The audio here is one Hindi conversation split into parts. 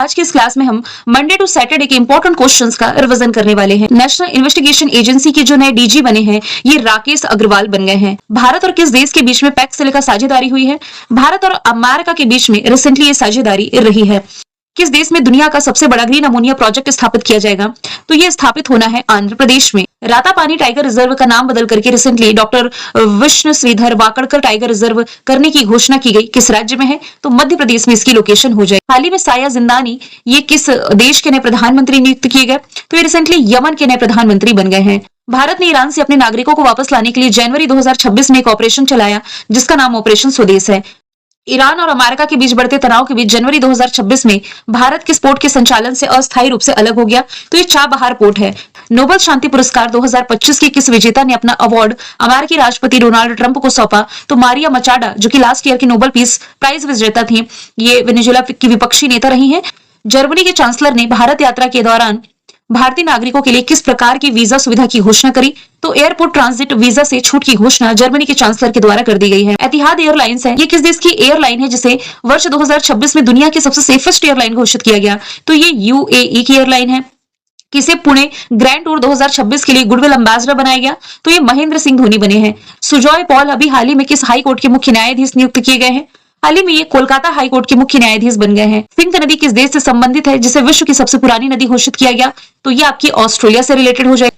आज की इस क्लास में हम मंडे टू सैटरडे के इंपॉर्टेंट क्वेश्चंस का रिवीजन करने वाले हैं। नेशनल इन्वेस्टिगेशन एजेंसी के जो नए डीजी बने हैं ये राकेश अग्रवाल बन गए हैं। भारत और किस देश के बीच में पैक्स से लेकर साझेदारी हुई है? भारत और अमेरिका के बीच में रिसेंटली ये साझेदारी रही है। किस देश में दुनिया का सबसे बड़ा ग्रीन अमोनिया प्रोजेक्ट स्थापित किया जाएगा? तो ये स्थापित होना है आंध्र प्रदेश में। रातापानी टाइगर रिजर्व का नाम बदल करके recently doctor Vishnu Shridhar Wakadkar tiger reserve करने की घोषणा की गई। किस राज्य में है? तो मध्य प्रदेश में इसकी लोकेशन हो जाएगी। हाल ही में साया जिंदानी ये किस देश के नए प्रधानमंत्री नियुक्त किए गए? तो ये रिसेंटली यमन के नए प्रधानमंत्री बन गए हैं। भारत ने ईरान से अपने नागरिकों को वापस लाने के लिए जनवरी 2026 में एक ऑपरेशन चलाया जिसका नाम ऑपरेशन स्वदेश है। ईरान और अमेरिका के बीच बढ़ते तनाव के बीच जनवरी 2026 में भारत के पोर्ट के संचालन से अस्थायी रूप से अलग हो गया। तो ये चाबहार पोर्ट है। नोबेल शांति पुरस्कार 2025 के किस विजेता ने अपना अवार्ड अमेरिकी राष्ट्रपति डोनाल्ड ट्रंप को सौंपा? तो मारिया मचाडा जो कि लास्ट ईयर की नोबेल पीस प्राइज विजेता थी, ये वेनेजुएला की विपक्षी नेता रही हैं। जर्मनी के चांसलर ने भारत यात्रा के दौरान भारतीय नागरिकों के लिए किस प्रकार की वीजा सुविधा की घोषणा करी? तो एयरपोर्ट ट्रांजिट वीजा से छूट की घोषणा जर्मनी के चांसलर के द्वारा कर दी गई है। एतिहाद एयरलाइंस है, ये किस देश की एयरलाइन है जिसे वर्ष 2026 में दुनिया की सबसे सेफेस्ट एयरलाइन घोषित किया गया? तो ये यूएई की एयरलाइन है। किसे पुणे ग्रैंड टूर 2026 के लिए गुडविल एम्बेसडर बनाया गया? तो ये महेंद्र सिंह धोनी बने हैं। सुजॉय पॉल अभी हाल ही में किस हाई कोर्ट के मुख्य न्यायाधीश नियुक्त किए गए हैं? हाल ही में ये कोलकाता हाई कोर्ट के मुख्य न्यायाधीश बन गए हैं। सिंध नदी किस देश से संबंधित है जिसे विश्व की सबसे पुरानी नदी घोषित किया गया? तो ये आपकी ऑस्ट्रेलिया से रिलेटेड हो जाए।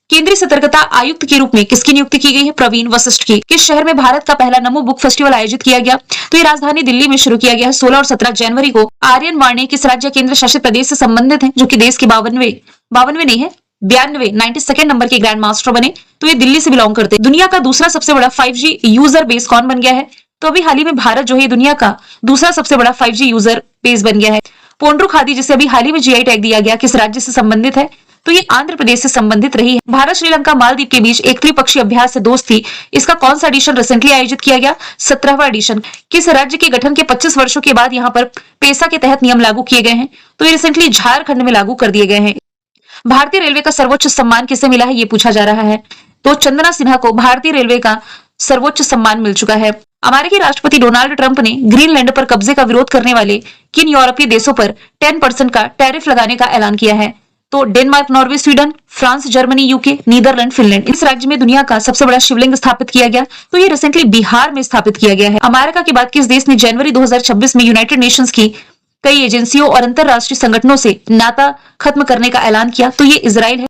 केंद्रीय सतर्कता आयुक्त के रूप में किसकी नियुक्ति की गई है? प्रवीण वशिष्ठ की। किस शहर में भारत का पहला नमो बुक फेस्टिवल आयोजित किया गया? तो ये राजधानी दिल्ली में शुरू किया गया है। 16 और 17 जनवरी को। आर्यन वाणी किस राज्य केंद्र शासित प्रदेश से संबंधित है जो कि देश के 52वें नहीं है 92 नंबर के ग्रैंड मास्टर बने? तो ये दिल्ली से बिलोंग करते हैं। दुनिया का दूसरा सबसे बड़ा 5G यूजर बेस कौन बन गया है? तो अभी हाल ही में भारत जो है दुनिया का दूसरा सबसे बड़ा 5G यूजर बेस बन गया है। पोंड्रू खादी जिसे अभी हाल ही में जीआई टैग दिया गया किस राज्य से संबंधित है? तो ये आंध्र प्रदेश से संबंधित रही है। भारत श्रीलंका मालदीव के बीच एक त्रिपक्षीय अभ्यास से दोस्ती, इसका कौन सा एडिशन रिसेंटली आयोजित किया गया? 17वां एडिशन। किस राज्य के गठन के 25 वर्षों के बाद यहाँ पर पेसा के तहत नियम लागू किए गए हैं? तो ये रिसेंटली झारखंड में लागू कर दिए गए हैं। भारतीय रेलवे का सर्वोच्च सम्मान किसे मिला है ये पूछा जा रहा है। तो चंदना सिन्हा को भारतीय रेलवे का सर्वोच्च सम्मान मिल चुका है। अमेरिकी राष्ट्रपति डोनाल्ड ट्रंप ने ग्रीनलैंड पर कब्जे का विरोध करने वाले किन यूरोपीय देशों पर 10% का टैरिफ लगाने का ऐलान किया है? तो Denmark, Norway, Sweden, France, Germany, UK, Netherland, Finland. इस राज्य में दुनिया का सबसे बड़ा शिवलिंग स्थापित किया गया? तो ये रिसेंटली बिहार में स्थापित किया गया है। अमेरिका के बाद किस देश ने जनवरी 2026 में यूनाइटेड नेशंस की कई एजेंसियों और अंतरराष्ट्रीय संगठनों से नाता खत्म करने का ऐलान किया? तो ये इजराइल है।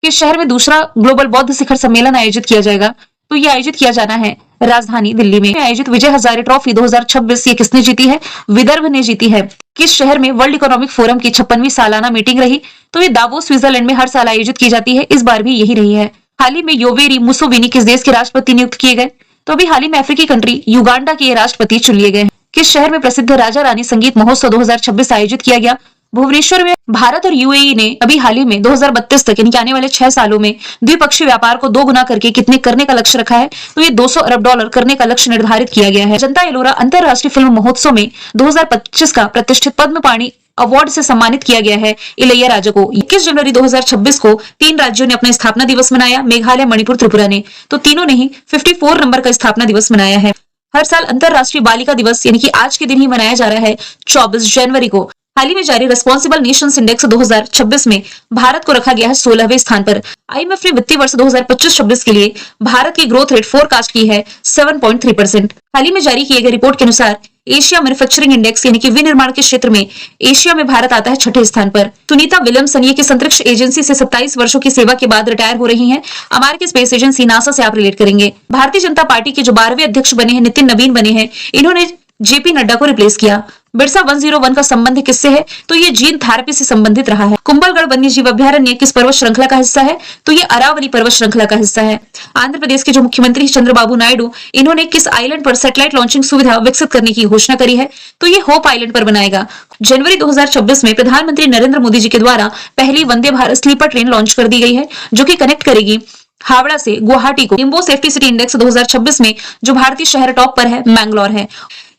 किस शहर में दूसरा ग्लोबल बौद्ध शिखर सम्मेलन आयोजित किया जाएगा? तो ये आयोजित किया जाना है राजधानी दिल्ली में। आयोजित विजय हजारे ट्रॉफी 2026 ये किसने जीती है? विदर्भ ने जीती है। किस शहर में वर्ल्ड इकोनॉमिक फोरम की 56वीं सालाना मीटिंग रही? तो ये दावोस स्विट्जरलैंड में हर साल आयोजित की जाती है, इस बार भी यही रही है। हाल ही में योवेरी मुसोविनी किस देश के राष्ट्रपति नियुक्त किए गए? तो अभी हाल ही में अफ्रीकी कंट्री युगांडा के राष्ट्रपति चुन लिए गए। किस शहर में प्रसिद्ध राजा रानी संगीत महोत्सव 2026 आयोजित किया गया? भुवनेश्वर में। भारत और यूएई ने अभी हाल ही में 2032 तक यानी कि आने वाले 6 सालों में द्विपक्षीय व्यापार को 2 गुना करके कितने करने का लक्ष्य रखा है? तो ये $200 अरब करने का लक्ष्य निर्धारित किया गया है। जनता एलोरा अंतरराष्ट्रीय फिल्म महोत्सव में 2025 का प्रतिष्ठित पद्म पाणि अवार्ड से सम्मानित किया गया है इलैयाराजा को। 21 जनवरी 2026 को 3 राज्यों ने अपना स्थापना दिवस मनाया, मेघालय, मणिपुर, त्रिपुरा ने। तो तीनों ने ही 54 नंबर का स्थापना दिवस मनाया है। हर साल अंतरराष्ट्रीय बालिका दिवस यानी कि आज के दिन ही मनाया जा रहा है 24 जनवरी को। हाल ही में जारी रिस्पॉन्सिबल नेशंस इंडेक्स 2026 में भारत को रखा गया है 16वें स्थान पर। आईएमएफ ने वित्तीय वर्ष 2025-26 के लिए भारत की ग्रोथ रेट फोरकास्ट की है 7.3%। हाल ही में जारी किए गए रिपोर्ट के अनुसार एशिया मैन्युफैक्चरिंग इंडेक्स यानी कि विनिर्माण के क्षेत्र में एशिया में भारत आता है 6ठे स्थान पर। सुनीता विलियम्सन ये किस अंतरिक्ष एजेंसी से 27 वर्षों की सेवा के बाद रिटायर हो रही हैं? अमेरिकी स्पेस एजेंसी नासा से आप रिलेट करेंगे। भारतीय जनता पार्टी के जो 12वें अध्यक्ष बने हैं नितिन नवीन बने हैं, इन्होंने जेपी नड्डा को रिप्लेस किया। बिरसा 101 का संबंध किससे है? तो ये जीन थेरेपी से संबंधित रहा है। कुंभलगढ़ वन्यजीव अभ्यारण्य किस पर्वत श्रृंखला का हिस्सा है? तो ये अरावली पर्वत श्रृंखला का हिस्सा है। आंध्र प्रदेश के जो मुख्यमंत्री चंद्रबाबू नायडू, इन्होंने किस आइलैंड पर सैटेलाइट लॉन्चिंग सुविधा विकसित करने की घोषणा करी है? तो ये होप आइलैंड पर बनाएगा। जनवरी 2026 में प्रधानमंत्री नरेंद्र मोदी जी के द्वारा पहली Vande Bharat sleeper train launch कर दी गई है जो की कनेक्ट करेगी हावड़ा से गुवाहाटी को। इंबो सेफ्टी सिटी इंडेक्स 2026 में जो भारतीय शहर टॉप पर है मैंगलोर है।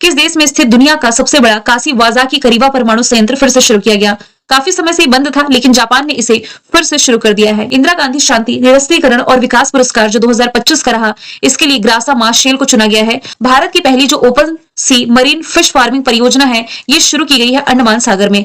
किस देश में स्थित दुनिया का सबसे बड़ा कासीवाज़ाकी करीबा परमाणु संयंत्र फिर से शुरू किया गया? काफी समय से बंद था लेकिन जापान ने इसे फिर से शुरू कर दिया है। इंदिरा गांधी शांति निरस्त्रीकरण और विकास पुरस्कार जो 2025 का रहा, इसके लिए ग्रासा मार्शेल को चुना गया है। भारत की पहली जो ओपन सी मरीन फिश फार्मिंग परियोजना है ये शुरू की गई है अंडमान सागर में।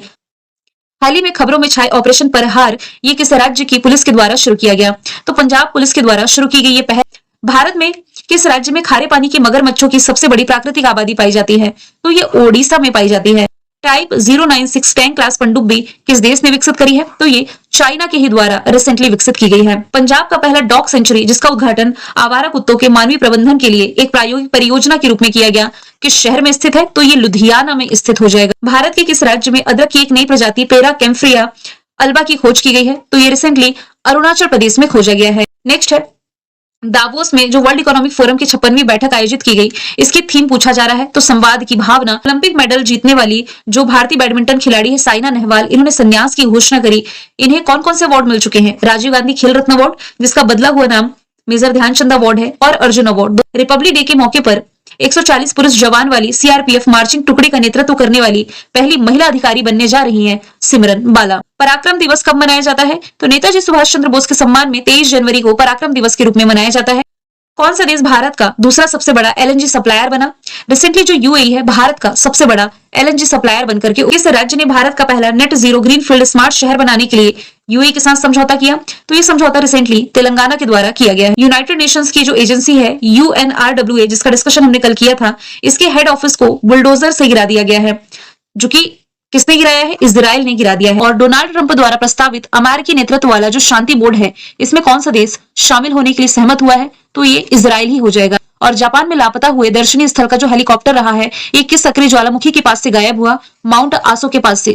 हाल ही में खबरों में छाए ऑपरेशन परहार ये किस राज्य की पुलिस के द्वारा शुरू किया गया? तो पंजाब पुलिस के द्वारा शुरू की गई ये पहल। भारत में किस राज्य में खारे पानी के मगरमच्छों की सबसे बड़ी प्राकृतिक आबादी पाई जाती है? तो ये ओडिशा में पाई जाती है। टाइप 096 टैंक क्लास पनडुब्बी किस देश ने विकसित करी है? तो ये चाइना के ही द्वारा रिसेंटली विकसित की गई है। पंजाब का पहला डॉग सेंचुरी जिसका उद्घाटन आवारा कुत्तों के मानवीय प्रबंधन के लिए एक प्रायोगिक परियोजना के रूप में किया गया, किस शहर में स्थित है? तो ये लुधियाना में स्थित हो जाएगा। भारत के किस राज्य में अदरक की एक नई प्रजाति पेरा कैम्फ्रिया अल्बा की खोज की गई है? तो ये रिसेंटली अरुणाचल प्रदेश में खोजा गया है। नेक्स्ट है दावोस में जो वर्ल्ड इकोनॉमिक फोरम की 56वीं बैठक आयोजित की गई, इसकी थीम पूछा जा रहा है तो संवाद की भावना। ओलंपिक मेडल जीतने वाली जो भारतीय बैडमिंटन खिलाड़ी है साइना नेहवाल, इन्होंने संन्यास की घोषणा करी। इन्हें कौन कौन से अवार्ड मिल चुके हैं? राजीव गांधी खेल रत्न अवार्ड जिसका बदला हुआ नाम मेजर ध्यानचंद अवार्ड है, और अर्जुन अवार्ड। रिपब्लिक डे के मौके पर 140 पुरुष जवान वाली सीआरपीएफ मार्चिंग टुकड़ी का नेतृत्व करने वाली पहली महिला अधिकारी बनने जा रही हैं सिमरन बाला। पराक्रम दिवस कब मनाया जाता है? तो नेताजी सुभाष चंद्र बोस के सम्मान में 23 जनवरी को पराक्रम दिवस के रूप में मनाया जाता है। कौन सा देश भारत का दूसरा सबसे बड़ा एलएनजी सप्लायर बना? रिसेंटली जो यूएई है भारत का सबसे बड़ा एलएनजी सप्लायर बनकर के इस राज्य ने भारत का पहला नेट जीरो ग्रीनफील्ड स्मार्ट शहर बनाने के लिए यूएई के साथ समझौता किया। तो ये समझौता रिसेंटली तेलंगाना के द्वारा किया गया है। यूनाइटेड नेशंस की जो एजेंसी है यूएनआरडब्ल्यूए, जिसका डिस्कशन हमने कल किया था, इसके हेड ऑफिस को बुलडोजर से गिरा दिया गया है, जो कि किसने गिराया है? इजराइल ने गिरा दिया है। और डोनाल्ड ट्रंप द्वारा प्रस्तावित अमेरिकी नेतृत्व वाला जो शांति बोर्ड है, इसमें कौन सा देश शामिल होने के लिए सहमत हुआ है? तो ये इजराइल ही हो जाएगा। और जापान में लापता हुए दर्शनीय स्थल का जो हेलीकॉप्टर रहा है, ये किस सक्रिय ज्वालामुखी के पास से गायब हुआ? माउंट आसो के पास से।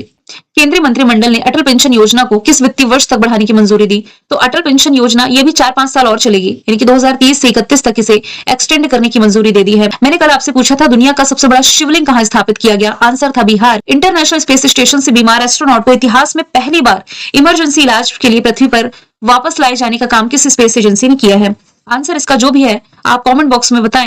केंद्रीय मंत्रिमंडल ने अटल पेंशन योजना को किस वित्तीय वर्ष तक बढ़ाने की मंजूरी दी? तो अटल पेंशन योजना ये भी 4-5 साल और चलेगी, यानी कि 2030 से 31 तक इसे एक्सटेंड करने की मंजूरी दे दी है। मैंने कल आपसे पूछा था दुनिया का सबसे बड़ा शिवलिंग कहाँ स्थापित किया गया? आंसर था बिहार। इंटरनेशनल स्पेस स्टेशन से बीमार एस्ट्रोनॉट को इतिहास में पहली बार इमरजेंसी इलाज के लिए पृथ्वी पर वापस लाए जाने का काम किस स्पेस एजेंसी ने किया है? आंसर इसका जो भी है आप कमेंट बॉक्स में बताएं।